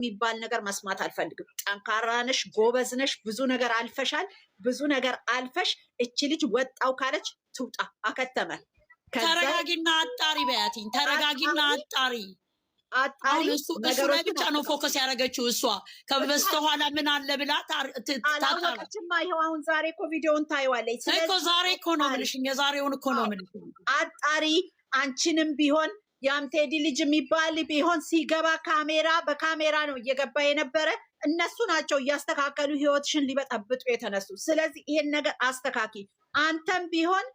የሚባል ነገር መስማት አልፈልግም። ጠንካራ ነሽ፣ ጎበዝ ነሽ፣ ብዙ ነገር አልፈሻል። ብዙ ነገር አልፈሽ እቺ ልጅ ወጣው ካለች ትውጣ፣ አከተመ። ተረጋጊና አጣሪ በያትኝ። ተረጋጊና አጣሪ አጣሪ። እሱ ላይ ብቻ ነው ፎከስ ያደረገችው እሷ። ከበስተኋላ ምን አለ ብላ ታጣራችማ። ይኸው አሁን ዛሬ እኮ ቪዲዮውን ታይዋለች እኮ። ዛሬ እኮ ነው የምልሽ፣ የዛሬውን እኮ ነው የምልሽ። አጣሪ። አንቺንም ቢሆን ያም ቴዲ ልጅ የሚባል ቢሆን ሲገባ በካሜራ ነው እየገባ የነበረ። እነሱ ናቸው እያስተካከሉ ህይወትሽን ሊበጠብጡ የተነሱ። ስለዚህ ይሄን ነገር አስተካኪ። አንተም ቢሆን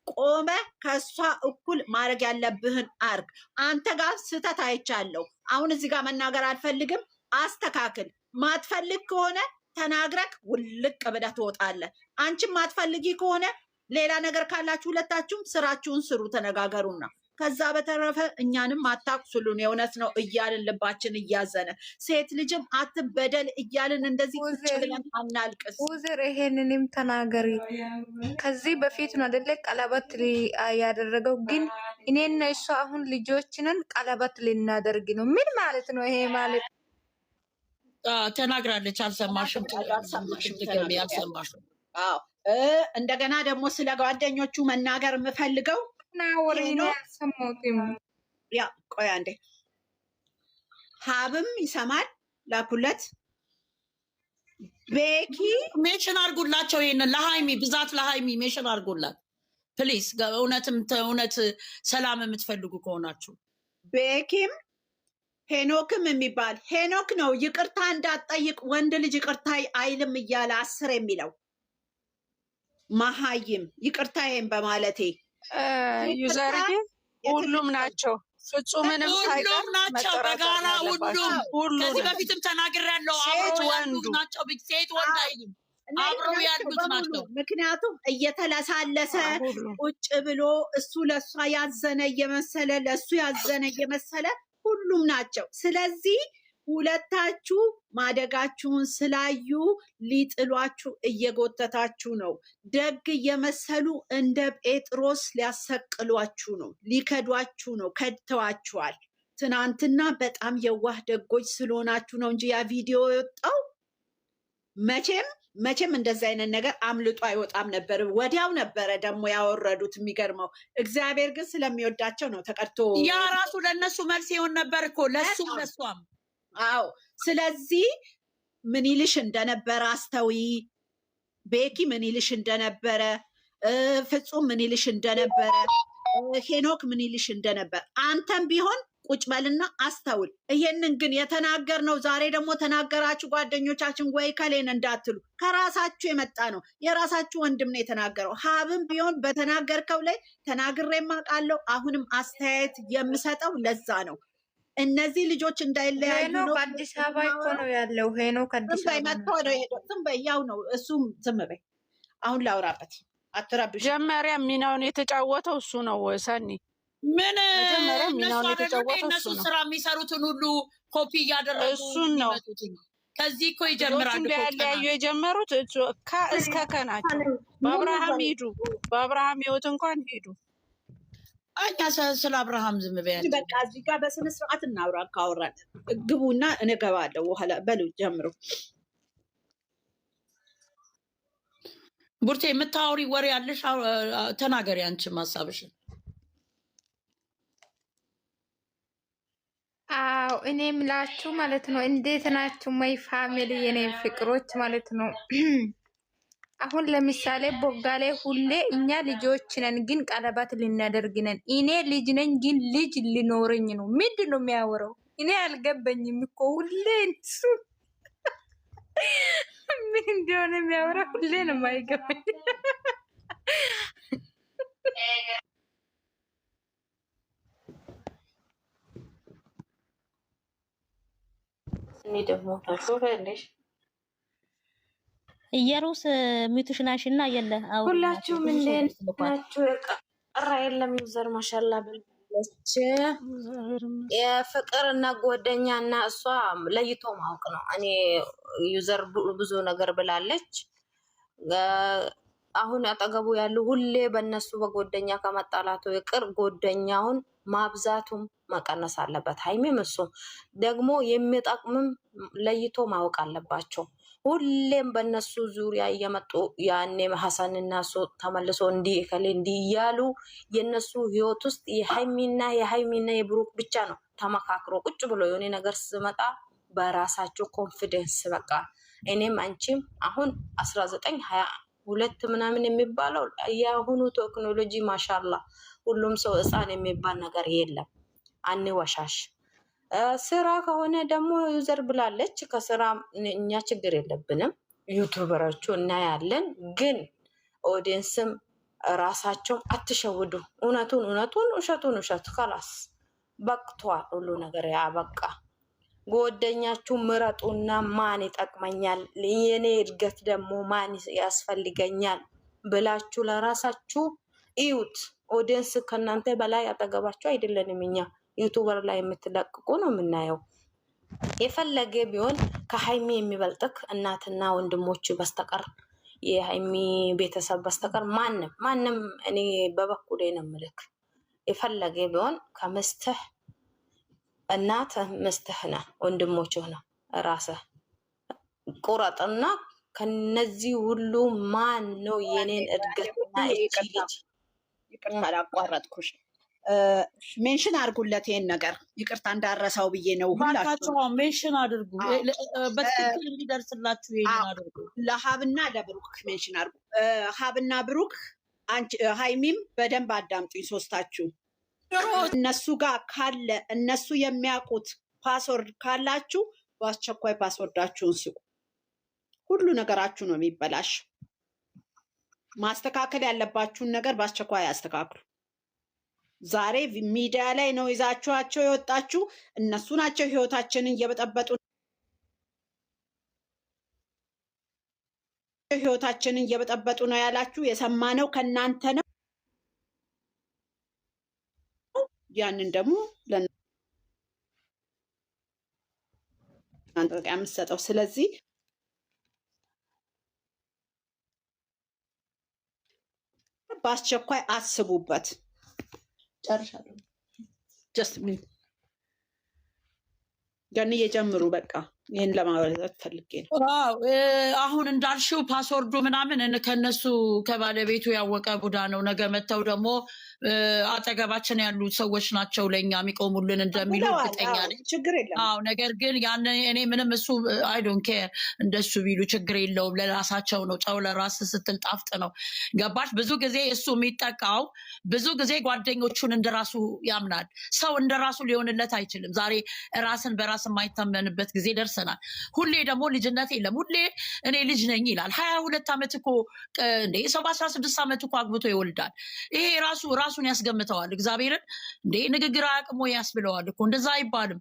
ቆመ ከሷ እኩል ማድረግ ያለብህን አርግ። አንተ ጋር ስህተት አይቻለሁ። አሁን እዚህ ጋር መናገር አልፈልግም። አስተካክል። ማትፈልግ ከሆነ ተናግረክ ውልቅ ብለህ ትወጣለህ። አንቺም ማትፈልጊ ከሆነ ሌላ ነገር ካላችሁ ሁለታችሁም ስራችሁን ስሩ፣ ተነጋገሩና ከዛ በተረፈ እኛንም አታቁስሉን። የእውነት ነው እያልን ልባችን እያዘነ ሴት ልጅም አትበደል እያልን እንደዚህ ቁጭ ብለን አናልቅስ። ውዝር ይሄንንም ተናገሪ። ከዚህ በፊት ነው አይደለ ቀለበት ያደረገው። ግን እኔና እሷ አሁን ልጆችንን ቀለበት ልናደርግ ነው። ምን ማለት ነው ይሄ? ማለት ተናግራለች። አልሰማሽም? አልሰማሽም? አዎ። እንደገና ደግሞ ስለ ጓደኞቹ መናገር የምፈልገው ያ ቆይ አንዴ፣ ሀብም ይሰማል። ላኩለት። ቤኪ ሜሽን አድርጉላቸው። ይሄንን ለሃይሚ ብዛት ለሃይሚ ሜሽን አድርጉላት ፕሊስ። እውነት ሰላም የምትፈልጉ ከሆናችሁ ቤኪም ሄኖክም የሚባል ሄኖክ ነው ይቅርታ እንዳትጠይቅ ወንድ ልጅ ይቅርታ አይልም እያለ 10 የሚለው መሀይም ይቅርታ ይሄን በማለቴ ዩዘርዬ ሁሉም ናቸው። ፍጹምንም ሁሉም ናቸው በጋራ ሁሉም። ከዚህ በፊትም ተናግሬያለሁ። ሴት ወንዱ ናቸው። ሴት ወንድ አይልም፣ አብረው ያሉት ናቸው። ምክንያቱም እየተለሳለሰ ቁጭ ብሎ እሱ ለእሷ ያዘነ እየመሰለ ለእሱ ያዘነ እየመሰለ ሁሉም ናቸው። ስለዚህ ሁለታችሁ ማደጋችሁን ስላዩ ሊጥሏችሁ እየጎተታችሁ ነው። ደግ እየመሰሉ እንደ ጴጥሮስ ሊያሰቅሏችሁ ነው፣ ሊከዷችሁ ነው። ከድተዋችኋል። ትናንትና በጣም የዋህ ደጎች ስለሆናችሁ ነው እንጂ ያ ቪዲዮ የወጣው መቼም እንደዚህ አይነት ነገር አምልጦ አይወጣም ነበር። ወዲያው ነበረ ደግሞ ያወረዱት። የሚገርመው እግዚአብሔር ግን ስለሚወዳቸው ነው ተቀድቶ። ያ ራሱ ለእነሱ መልስ ይሆን ነበር እኮ ለእሷም። አዎ። ስለዚህ ምን ይልሽ እንደነበረ አስተዊ። ቤኪ ምን ይልሽ እንደነበረ፣ ፍጹም ምን ይልሽ እንደነበረ፣ ሄኖክ ምን ይልሽ እንደነበረ አንተም ቢሆን ቁጭ በልና አስተውል። ይሄንን ግን የተናገርነው ዛሬ ደግሞ ተናገራችሁ ጓደኞቻችን ወይ ከሌን እንዳትሉ ከራሳችሁ የመጣ ነው። የራሳችሁ ወንድም ነው የተናገረው። ሀብም ቢሆን በተናገርከው ላይ ተናግሬም አውቃለሁ። አሁንም አስተያየት የምሰጠው ለዛ ነው። እነዚህ ልጆች እንዳይለያዩ ነው። አዲስ አበባ እኮ ነው ያለው። ሄኖክ አዲስ አበባ መጥቶ ነው የሄደው። ዝም በይ፣ ያው ነው እሱም። ዝም በይ፣ አሁን ላውራበት። አትረብሽ። መጀመሪያ ሚናውን የተጫወተው እሱ ነው። ሰኒ ምን እነሱ ስራ የሚሰሩትን ሁሉ ኮፒ እያደረጉ እሱን ነው። ከዚህ እኮ ይጀምራሉ። ያለያዩ የጀመሩት እስከ ከናቸው። በአብርሃም ሂዱ፣ በአብርሃም ህይወት እንኳን ሂዱ። እኛ ስለ አብርሃም ዝም በያቸው። በቃ እዚህ ጋር በስነ ስርዓት እናውራ። ካወራን ግቡና እንገባለሁ። በኋላ በሉ ጀምሩ። ቡርቴ የምታወሪ ወሬ ያለሽ ተናገሪ። አንቺም ሀሳብሽን። አዎ እኔ ምላችሁ ማለት ነው። እንዴት ናችሁ ማይ ፋሚሊ የኔ ፍቅሮች ማለት ነው። አሁን ለምሳሌ ቦጋሌ ሁሌ እኛ ልጆች ነን ግን ቀለበት ልናደርግ ነን። እኔ ልጅ ነኝ ግን ልጅ ሊኖረኝ ነው። ምንድን ነው የሚያወራው? እኔ አልገባኝም እኮ ሁሌ እሱ ምን እንደሆነ የሚያወራው ሁሌ ነው የማይገባኝ። እኔ ደግሞ ታሾፈለሽ እየሩስ ሚቱሽናሽና የለ ሁላችሁም እንዴት ናችሁ? ቀራ የለም ዩዘር ማሻላ ብለች። የፍቅርና ጓደኛና እሷ ለይቶ ማወቅ ነው። እኔ ዩዘር ብዙ ነገር ብላለች። አሁን አጠገቡ ያሉ ሁሌ በእነሱ በጓደኛ ከመጣላቱ ይቅር ጓደኛውን ማብዛቱም መቀነስ አለበት። ሀይሚም እሱ ደግሞ የሚጠቅምም ለይቶ ማወቅ አለባቸው። ሁሌም በእነሱ ዙሪያ እየመጡ ያኔ ሀሰንና እሱ ተመልሶ እንዲህ እከሌ እንዲህ እያሉ የእነሱ ህይወት ውስጥ የሀይሚና የብሩክ ብቻ ነው ተመካክሮ ቁጭ ብሎ የሆነ ነገር ስመጣ በራሳቸው ኮንፊደንስ በቃ እኔም አንቺም አሁን 1922 ምናምን የሚባለው የአሁኑ ቴክኖሎጂ ማሻላ ሁሉም ሰው ህፃን የሚባል ነገር የለም። አንወሻሽ። ስራ ከሆነ ደግሞ ዩዘር ብላለች። ከስራ እኛ ችግር የለብንም፣ ዩቱበሮቹ እናያለን። ግን ኦዲየንስም ራሳቸውም አትሸውዱ። እውነቱን ውሸቱን ውሸት ከላስ በቅቷል። ሁሉ ነገር ያበቃ። ጓደኛችሁ ምረጡና ማን ይጠቅመኛል፣ የኔ እድገት ደግሞ ማን ያስፈልገኛል ብላችሁ ለራሳችሁ እዩት። ኦዲየንስ ከእናንተ በላይ አጠገባችሁ አይደለንም። እኛ ዩቱበር ላይ የምትለቅቁ ነው የምናየው። የፈለገ ቢሆን ከሀይሚ የሚበልጥክ እናትና ወንድሞች በስተቀር የሀይሚ ቤተሰብ በስተቀር ማንም እኔ በበኩሌ ነው የምልክ። የፈለገ ቢሆን ከምስትህ እናት ምስትህ ነው፣ ወንድሞችህ ነው። ራስህ ቁረጥና ከነዚህ ሁሉ ማን ነው የኔን እድገትና እቺ ልጅ ይቅርታ አላቋረጥኩሽ። ሜንሽን አድርጉለት ይሄን ነገር ይቅርታ እንዳረሰው ብዬ ነው። ሁላችሁ ሜንሽን አድርጉ፣ በትክክል እንዲደርስላችሁ ይሄን አድርጉ። ለሀብና ለብሩክ ሜንሽን አድርጉ። ሀብና ብሩክ ሀይሚም በደንብ አዳምጡኝ ሶስታችሁ። እነሱ ጋር ካለ እነሱ የሚያውቁት ፓስወርድ ካላችሁ በአስቸኳይ ፓስወርዳችሁን ስጡ። ሁሉ ነገራችሁ ነው የሚበላሽ። ማስተካከል ያለባችሁን ነገር በአስቸኳይ አስተካክሉ። ዛሬ ሚዲያ ላይ ነው ይዛችኋቸው የወጣችሁ። እነሱ ናቸው ህይወታችንን እየበጠበጡ ነው ያላችሁ። የሰማነው ከእናንተ ነው። ያንን ደግሞ ለእናንተ የምትሰጠው። ስለዚህ በአስቸኳይ አስቡበት። ጨርሻለሁ። ጀስት ምን ገን እየጀምሩ በቃ ይህን ለማበረታት ፈልጌ ነው። አሁን እንዳልሽው ፓስወርዱ ምናምን ከነሱ ከባለቤቱ ያወቀ ቡዳ ነው። ነገ መተው ደግሞ አጠገባችን ያሉ ሰዎች ናቸው ለእኛ የሚቆሙልን እንደሚሉ እርግጠኛ ነኝ። ችግር የለም። አዎ፣ ነገር ግን ያን እኔ ምንም እሱ አይ ዶንት ኬር እንደሱ ቢሉ ችግር የለውም። ለራሳቸው ነው። ጨው ለራስ ስትል ጣፍጥ ነው። ገባሽ? ብዙ ጊዜ እሱ የሚጠቃው ብዙ ጊዜ ጓደኞቹን እንደራሱ ያምናል። ሰው እንደራሱ ሊሆንለት አይችልም። ዛሬ ራስን በራስ የማይታመንበት ጊዜ ደርሰናል። ሁሌ ደግሞ ልጅነት የለም። ሁሌ እኔ ልጅ ነኝ ይላል። 22 ዓመት እኮ እንዴ ሰው በ16 ዓመት እኮ አግብቶ ይወልዳል። ይሄ ራሱን ያስገምተዋል። እግዚአብሔርን እንዴ ንግግር አቅሞ ያስብለዋል እኮ። እንደዛ አይባልም።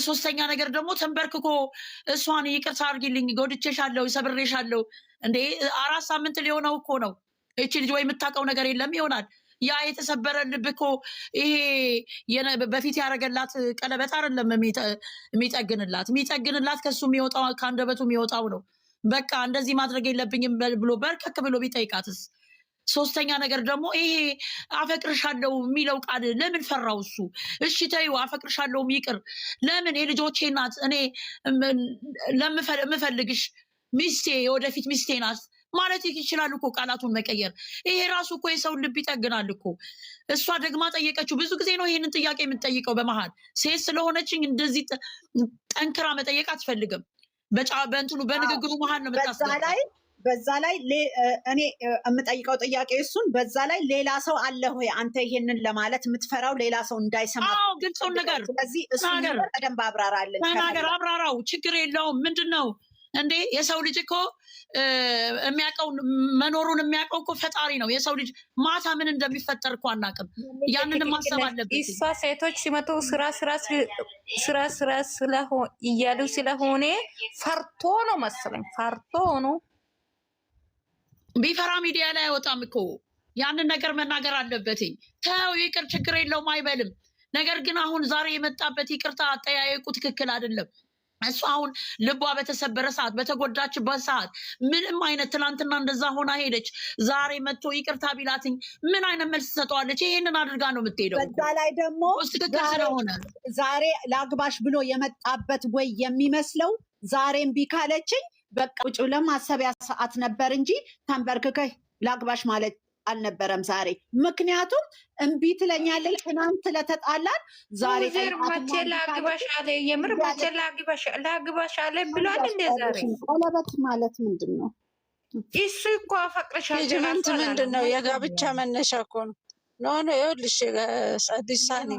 ሶስተኛ ነገር ደግሞ ተንበርክኮ እሷን ይቅርታ አድርጊልኝ፣ ጎድቼሻለሁ፣ ሰብሬሻለሁ። እንዴ 4 ሳምንት ሊሆነው እኮ ነው። እቺ ልጅ ወይ የምታውቀው ነገር የለም ይሆናል። ያ የተሰበረ ልብ እኮ ይሄ በፊት ያደረገላት ቀለበት አይደለም የሚጠግንላት ከሱ የሚወጣው ከአንደበቱ የሚወጣው ነው። በቃ እንደዚህ ማድረግ የለብኝም ብሎ በርከክ ብሎ ቢጠይቃትስ? ሶስተኛ ነገር ደግሞ ይሄ አፈቅርሻለሁ የሚለው ቃል ለምን ፈራው እሱ? እሺ ተይው፣ አፈቅርሻለሁ ይቅር። ለምን የልጆቼ ናት፣ እኔ ለምፈልግሽ ሚስቴ፣ የወደፊት ሚስቴ ናት ማለት ይችላል እኮ ቃላቱን መቀየር። ይሄ ራሱ እኮ የሰውን ልብ ይጠግናል እኮ። እሷ ደግማ ጠየቀችው። ብዙ ጊዜ ነው ይሄንን ጥያቄ የምትጠይቀው። በመሀል ሴት ስለሆነችኝ እንደዚህ ጠንክራ መጠየቅ አትፈልግም። በእንትኑ በንግግሩ መሀል ነው የምታስገባ። በዛ ላይ እኔ የምጠይቀው ጥያቄ እሱን በዛ ላይ ሌላ ሰው አለ ሆይ አንተ ይሄንን ለማለት የምትፈራው ሌላ ሰው እንዳይሰማ ግልጽውን ነገር። ስለዚህ እሱ ነገር በደንብ አብራራለን። አብራራው፣ ችግር የለውም። ምንድን ነው እንዴ የሰው ልጅ እኮ የሚያውቀው መኖሩን የሚያውቀው እኮ ፈጣሪ ነው። የሰው ልጅ ማታ ምን እንደሚፈጠር እኮ አናውቅም። ያንን ማሰብ አለበት። እሷ ሴቶች ሲመጡ ስራ እያሉ ስለሆነ ፈርቶ ነው መሰለኝ፣ ፈርቶ ነው። ቢፈራ ሚዲያ ላይ አይወጣም እኮ። ያንን ነገር መናገር አለበት። ተው ይቅር፣ ችግር የለውም አይበልም። ነገር ግን አሁን ዛሬ የመጣበት ይቅርታ አጠያየቁ ትክክል አይደለም። እሱ አሁን ልቧ በተሰበረ ሰዓት በተጎዳችበት ሰዓት ምንም አይነት ትናንትና እንደዛ ሆና ሄደች። ዛሬ መጥቶ ይቅርታ ቢላትኝ ምን አይነት መልስ ትሰጠዋለች? ይሄንን አድርጋ ነው የምትሄደው። በዛ ላይ ደግሞ ትክክል ስለሆነ ዛሬ ላግባሽ ብሎ የመጣበት ወይ የሚመስለው ዛሬም ቢካለችኝ በቃ ቁጭ ብለን ማሰቢያ ሰዓት ነበር እንጂ ተንበርክከህ ላግባሽ ማለት አልነበረም ዛሬ። ምክንያቱም እምቢ ትለኛለች ትናንት ስለተጣላን ዛሬ መቼ ላግባሽ አለ? የምር መቼ ላግባሽ አለ ብሏል እንደ ዛሬ። ቀለበት ማለት ምንድን ነው? እሱ እኮ አፈቅርሻለሁ ኢንጌጅመንት ምንድን ነው? የጋብቻ መነሻ እኮ ነው። ኖ ይኸውልሽ አዲስ ሳኒ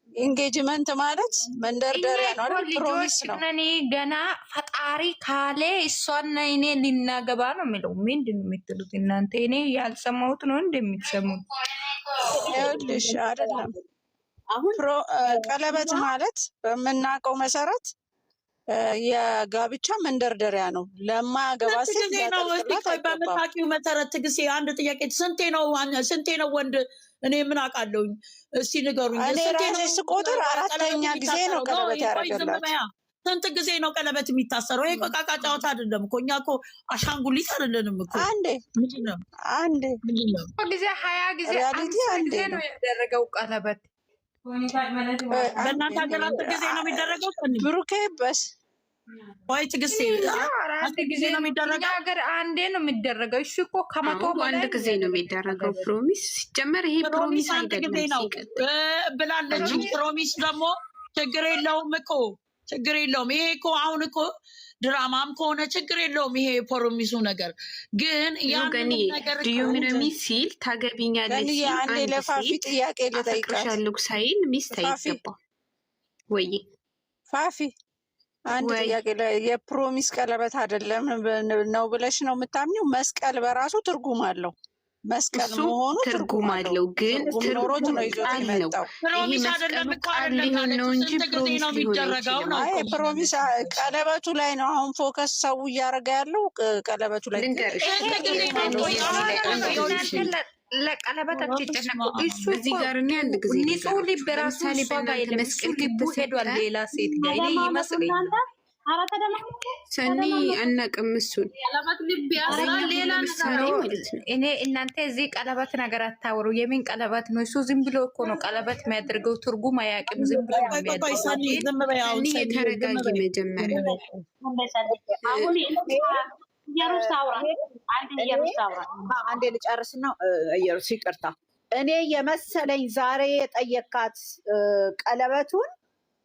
ኢንጌጅመንት ማለት መንደርደሪያ ነው አይደል? ፕሮሚስ ነው። እኔ ገና ፈጣሪ ካለ እሷና እኔ ልናገባ ነው የሚለው። ምንድን ነው የምትሉት እናንተ? እኔ ያልሰማሁት ነው እንደምትሰሙት? ይኸውልሽ አይደለም አሁን ቀለበት ማለት በምናውቀው መሰረት የጋብቻ መንደርደሪያ ነው። ለማያገባ ሴት በምታውቂው መሰረት ትግስቴ አንድ ጥያቄ፣ ስንቴ ነው ወንድ? እኔ ምን አውቃለሁኝ? እስቲ ንገሩኝ። እኔ ራሴ ስቆጥር 4ኛ ጊዜ ነው ቀለበት ያደረገላት። ስንት ጊዜ ነው ቀለበት የሚታሰረው? ይሄ ቆቃቃ ጨዋታ አይደለም እኮ። እኛ እኮ አሻንጉሊት አይደለንም እኮ። አንዴ ጊዜ 20 ጊዜ አንዴ ነው ያደረገው ቀለበት። በእናንተ ሀገር 10 ጊዜ ነው የሚደረገው። ብሩኬ በስ ወይ ትግስቴ 10 ጊዜ ነው የሚደረገው። ሀገር አንዴ ነው የሚደረገው። እሱ እኮ ከመቶ አንድ ጊዜ ነው የሚደረገው። ፕሮሚስ ሲጀመር ይሄ ፕሮሚስ አይደለም ብላለች። ፕሮሚስ ደግሞ ችግር የለውም እኮ ችግር የለውም። ይሄ እኮ አሁን እኮ ድራማም ከሆነ ችግር የለውም። ይሄ ፕሮሚሱ ነገር ግን ያንን ነገር ዲዩሚነሚ ሲል ታገቢኛለሽ አንዴ ለፋፊ ጥያቄ ልጠይቃለሁ ሳይል ሚስት አይገባም ወይ ፋፊ? አንድ ጥያቄ የፕሮሚስ ቀለበት አይደለም ነው ብለሽ ነው የምታምኚው? መስቀል በራሱ ትርጉም አለው። መስቀል መሆኑ ትርጉም አለው፣ ግን ኖሮት ነው ይዞት የመጣው። ፕሮሚስ አይደለም እኮ አይደለም ነው እንጂ ፕሮሚስ ነው የሚደረገው ነው። አይ ፕሮሚስ ቀለበቱ ላይ ነው አሁን ፎከስ ሰው እያደረገ ያለው ቀለበቱ ላይ። ለቀለበት አትጨነቁ። እሱ እዚህ ጋር እኔ አንድ ጊዜ ንጹህ ልብ ራሱ መስቀል ግቡ ሄዷል ሌላ ሴት ጋር እኔ ይመስለኛል። ሰኒ አናውቅም እሱን ሌላ ነገር ማለት ነው። እኔ እናንተ እዚህ ቀለበት ነገር አታወሩ። የምን ቀለበት ነው? እሱ ዝም ብሎ እኮ ነው ቀለበት የሚያደርገው። ትርጉም አያውቅም። ዝም ብሎ ነው የሚያደርገው። ሰኒ የተረጋጊ መጀመሪያ አንዴ ልጨርስ ነው። ኢየሩስ ይቅርታ፣ እኔ የመሰለኝ ዛሬ የጠየካት ቀለበቱን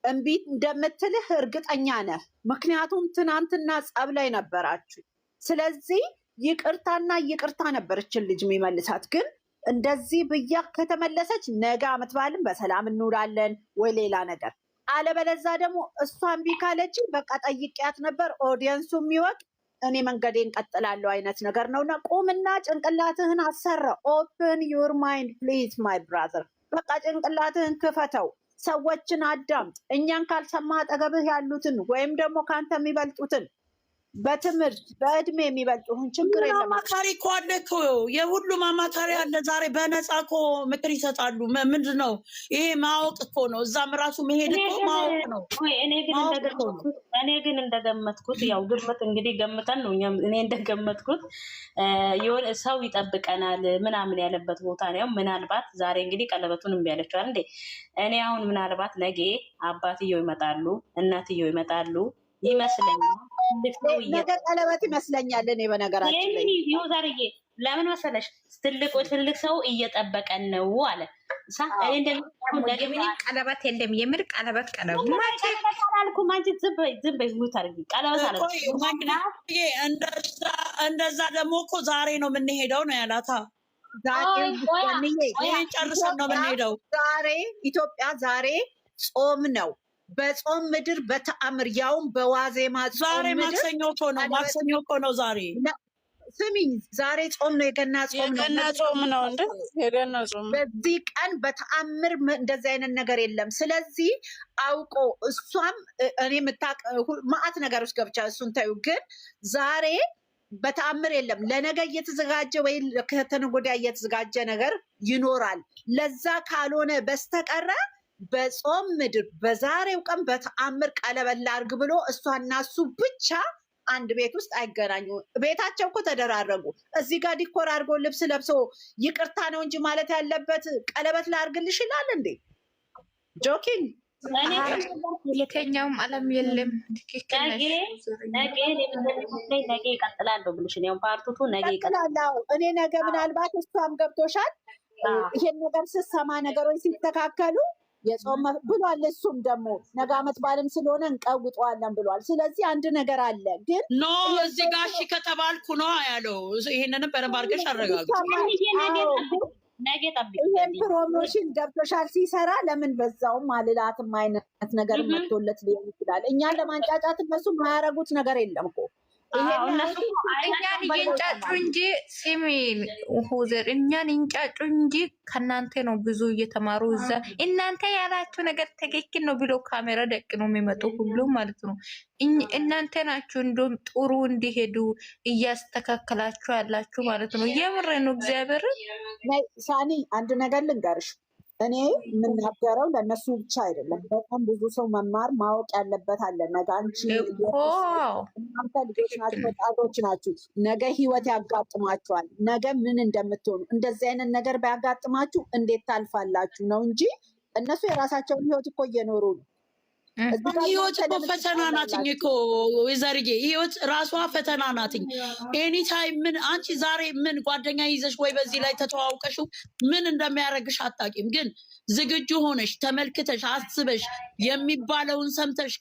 እምቢ እንደምትልህ እርግጠኛ ነህ። ምክንያቱም ትናንትና ጸብ ላይ ነበራችሁ። ስለዚህ ይቅርታና ይቅርታ ነበረችን ልጅ የሚመልሳት። ግን እንደዚህ ብያ ከተመለሰች ነገ ዓመት በዓልን በሰላም እንውላለን ወይ ሌላ ነገር። አለበለዛ ደግሞ እሷ እምቢ ካለች በቃ ጠይቂያት ነበር ኦዲየንሱ የሚወቅ እኔ መንገዴን ቀጥላለሁ አይነት ነገር ነውና ቁምና ጭንቅላትህን አሰራ። ኦፕን ዩር ማይንድ ፕሊዝ ማይ ብራዘር። በቃ ጭንቅላትህን ክፈተው። ሰዎችን አዳምጥ። እኛን ካልሰማ አጠገብህ ያሉትን ወይም ደግሞ ከአንተ የሚበልጡትን በትምህርት በእድሜ የሚበልጡህን ችግር የለም። አማካሪ እኮ አለ እኮ፣ የሁሉም አማካሪ አለ። ዛሬ በነፃ እኮ ምክር ይሰጣሉ። ምንድን ነው ይሄ? ማወቅ እኮ ነው። እዛም ራሱ መሄድ እኮ ማወቅ ነው። እኔ ግን እንደገመትኩት ያው ግምት እንግዲህ ገምተን ነው እኔ እንደገመትኩት የሆነ ሰው ይጠብቀናል ምናምን ያለበት ቦታ ነው። ምናልባት ዛሬ እንግዲህ ቀለበቱን እምቢ ያለችዋል እንዴ። እኔ አሁን ምናልባት ነገ አባትየው ይመጣሉ እናትየው ይመጣሉ ይመስለኛል። ነገ ቀለበት ይመስለኛል። እኔ በነገራችን ላይ ዛሬ ለምን መሰለሽ ትልቅ ሰው እየጠበቀን ነው አለ። ቀለበት የለም የምር ቀለበት አላልኩም። አንቺ ዝም በይ ሙት አድርጊ። ቀለበት አለ እንደዛ ደግሞ እኮ ዛሬ ነው የምንሄደው ነው ያላታ። ይህን ጨርሰን ነው የምንሄደው። ዛሬ ኢትዮጵያ ዛሬ ጾም ነው። በጾም ምድር በተአምር ያውም በዋዜማ ዛሬ ማክሰኞ እኮ ነው። ማክሰኞ እኮ ነው ዛሬ። ስሚኝ ዛሬ ጾም ነው። የገና ጾም ነው። የገና ጾም ነው እንዴ? የገና ጾም። በዚህ ቀን በተአምር እንደዚህ አይነት ነገር የለም። ስለዚህ አውቆ እሷም እኔ ማአት ነገር ውስጥ ገብቻ እሱን ታዩ። ግን ዛሬ በተአምር የለም። ለነገ እየተዘጋጀ ወይ ከተነገ ወዲያ እየተዘጋጀ ነገር ይኖራል። ለዛ ካልሆነ በስተቀረ በጾም ምድር በዛሬው ቀን በተአምር ቀለበት ላድርግ ብሎ እሷና እሱ ብቻ አንድ ቤት ውስጥ አይገናኙም። ቤታቸው እኮ ተደራረጉ። እዚህ ጋር ዲኮር አድርጎ ልብስ ለብሶ ይቅርታ ነው እንጂ ማለት ያለበት ቀለበት ላድርግልሽ ይላል እንዴ? ጆኪንግ የተኛውም ዓለም የለም። ትክክል ነገ ይቀጥላለሁ ብልሽ ነው ፓርቱቱ ነገ ይቀጥላል። እኔ ነገ ምናልባት እሷም ገብቶሻል። ይሄን ነገር ስሰማ ነገሮች ሲተካከሉ የጾም ብሏል። እሱም ደግሞ ነገ ዓመት በዓልም ስለሆነ እንቀውጠዋለን ብሏል። ስለዚህ አንድ ነገር አለ። ግን ኖ እዚህ ጋር እሺ ከተባልኩ ነው ያለው። ይሄንንም በደንብ አድርገሽ አረጋግጥ። ነገ ጠብቂ። ይሄን ፕሮሞሽን ገብቶሻል ሲሰራ ለምን በዛውም አልላትም አይነት ነገር መጥቶለት ሊሆን ይችላል። እኛን ለማንጫጫት እነሱ የማያረጉት ነገር የለም እኮ እኛን እየንጫጩ እንጂ ሲሚ ሁዘር እኛን ይንጫጩ እንጂ ከእናንተ ነው ብዙ እየተማሩ እዛ እናንተ ያላችሁ ነገር ትክክል ነው ብሎ ካሜራ ደቅ ነው የሚመጡ ሁሉ ማለት ነው። እናንተ ናችሁ እንደውም ጥሩ እንዲሄዱ እያስተካከላችሁ ያላችሁ ማለት ነው። የምር ነው። እግዚአብሔር ሳኒ አንድ ነገር ልንገርሽ። እኔ የምናገረው ለእነሱ ብቻ አይደለም። በጣም ብዙ ሰው መማር ማወቅ ያለበት አለ። ነገ አንቺ እናንተ ልጆች ናችሁ፣ ወጣቶች ናችሁ። ነገ ህይወት ያጋጥማችኋል። ነገ ምን እንደምትሆኑ እንደዚህ አይነት ነገር ቢያጋጥማችሁ እንዴት ታልፋላችሁ ነው እንጂ እነሱ የራሳቸውን ህይወት እኮ እየኖሩ ነው። ህይወት እኮ ፈተና ናትኝ እኮ ወይዘርዬ፣ ህይወት ራሷ ፈተና ናትኝ። ኤኒታይም ምን አንቺ ዛሬ ምን ጓደኛ ይዘሽ ወይ በዚህ ላይ ተተዋውቀሽው ምን እንደሚያደርግሽ አታውቂም። ግን ዝግጁ ሆነሽ ተመልክተሽ አስበሽ የሚባለውን ሰምተሽ